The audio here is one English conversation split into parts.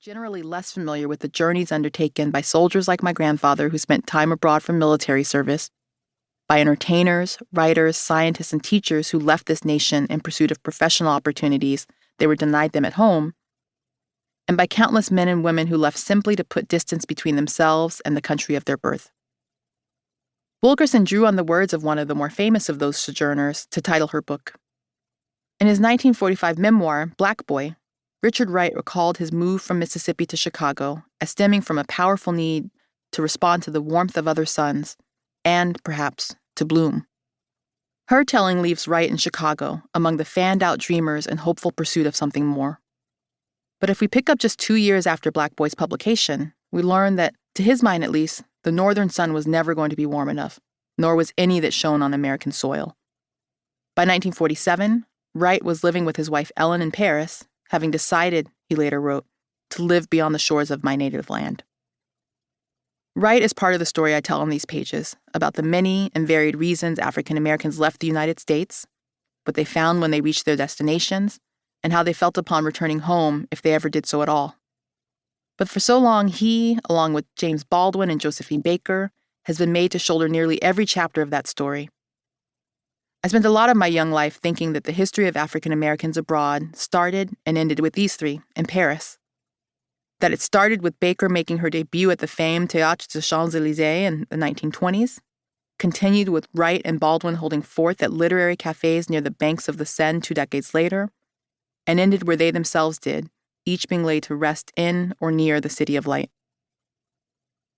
generally less familiar with the journeys undertaken by soldiers like my grandfather who spent time abroad for military service, by entertainers, writers, scientists, and teachers who left this nation in pursuit of professional opportunities they were denied them at home, and by countless men and women who left simply to put distance between themselves and the country of their birth. Wilkerson drew on the words of one of the more famous of those sojourners to title her book. In his 1945 memoir, Black Boy, Richard Wright recalled his move from Mississippi to Chicago as stemming from a powerful need to respond to the warmth of other suns and, perhaps, to bloom. Her telling leaves Wright in Chicago among the fanned-out dreamers in hopeful pursuit of something more. But if we pick up just 2 years after Black Boy's publication, we learn that, to his mind at least, the northern sun was never going to be warm enough, nor was any that shone on American soil. By 1947, Wright was living with his wife Ellen in Paris, having decided, he later wrote, to live beyond the shores of my native land. Wright is part of the story I tell on these pages about the many and varied reasons African Americans left the United States, what they found when they reached their destinations, and how they felt upon returning home if they ever did so at all. But for so long, he, along with James Baldwin and Josephine Baker, has been made to shoulder nearly every chapter of that story. I spent a lot of my young life thinking that the history of African Americans abroad started and ended with these three in Paris. That it started with Baker making her debut at the famed Théâtre des Champs-Élysées in the 1920s, continued with Wright and Baldwin holding forth at literary cafes near the banks of the Seine 2 decades later, and ended where they themselves did, each being laid to rest in or near the City of Light.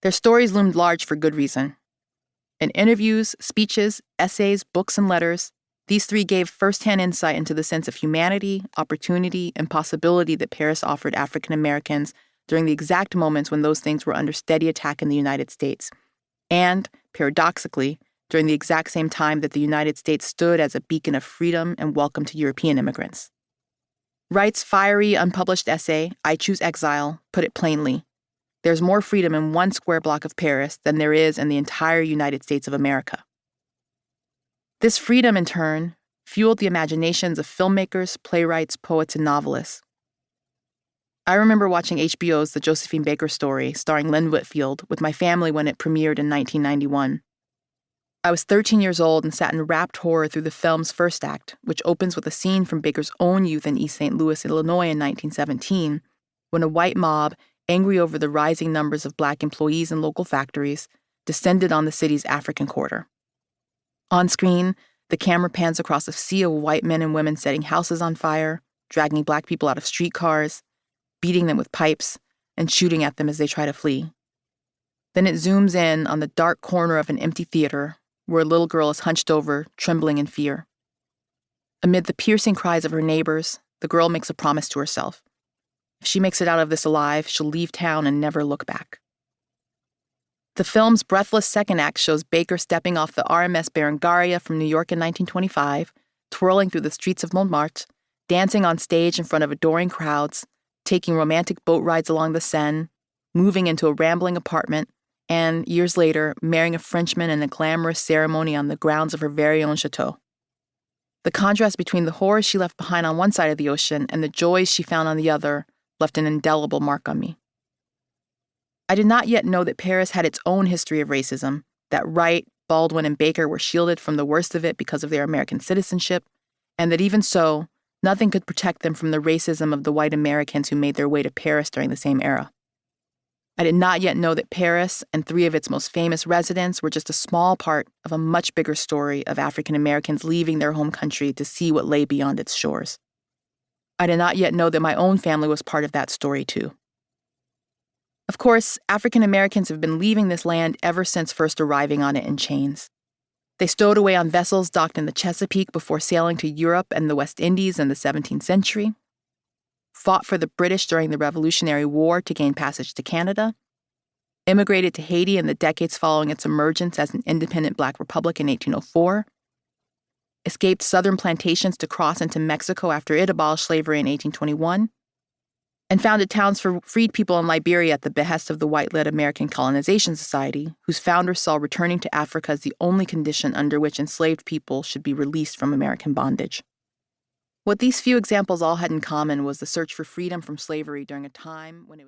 Their stories loomed large for good reason. In interviews, speeches, essays, books, and letters, these three gave firsthand insight into the sense of humanity, opportunity, and possibility that Paris offered African Americans during the exact moments when those things were under steady attack in the United States, and, paradoxically, during the exact same time that the United States stood as a beacon of freedom and welcome to European immigrants. Wright's fiery, unpublished essay, I Choose Exile, put it plainly. There's more freedom in one square block of Paris than there is in the entire United States of America. This freedom, in turn, fueled the imaginations of filmmakers, playwrights, poets, and novelists. I remember watching HBO's The Josephine Baker Story, starring Lynn Whitfield, with my family when it premiered in 1991. I was 13 years old and sat in rapt horror through the film's first act, which opens with a scene from Baker's own youth in East St. Louis, Illinois in 1917, when a white mob, angry over the rising numbers of Black employees in local factories, descended on the city's African quarter. On screen, the camera pans across a sea of white men and women setting houses on fire, dragging Black people out of streetcars, beating them with pipes, and shooting at them as they try to flee. Then it zooms in on the dark corner of an empty theater, where a little girl is hunched over, trembling in fear. Amid the piercing cries of her neighbors, the girl makes a promise to herself. If she makes it out of this alive, she'll leave town and never look back. The film's breathless second act shows Baker stepping off the RMS Berengaria from New York in 1925, twirling through the streets of Montmartre, dancing on stage in front of adoring crowds, taking romantic boat rides along the Seine, moving into a rambling apartment, and, years later, marrying a Frenchman in a glamorous ceremony on the grounds of her very own chateau. The contrast between the horrors she left behind on one side of the ocean and the joys she found on the other left an indelible mark on me. I did not yet know that Paris had its own history of racism, that Wright, Baldwin, and Baker were shielded from the worst of it because of their American citizenship, and that even so, nothing could protect them from the racism of the white Americans who made their way to Paris during the same era. I did not yet know that Paris and three of its most famous residents were just a small part of a much bigger story of African Americans leaving their home country to see what lay beyond its shores. I did not yet know that my own family was part of that story, too. Of course, African Americans have been leaving this land ever since first arriving on it in chains. They stowed away on vessels docked in the Chesapeake before sailing to Europe and the West Indies in the 17th century, fought for the British during the Revolutionary War to gain passage to Canada, immigrated to Haiti in the decades following its emergence as an independent Black republic in 1804, escaped southern plantations to cross into Mexico after it abolished slavery in 1821, and founded towns for freed people in Liberia at the behest of the white-led American Colonization Society, whose founders saw returning to Africa as the only condition under which enslaved people should be released from American bondage. What these few examples all had in common was the search for freedom from slavery during a time when it was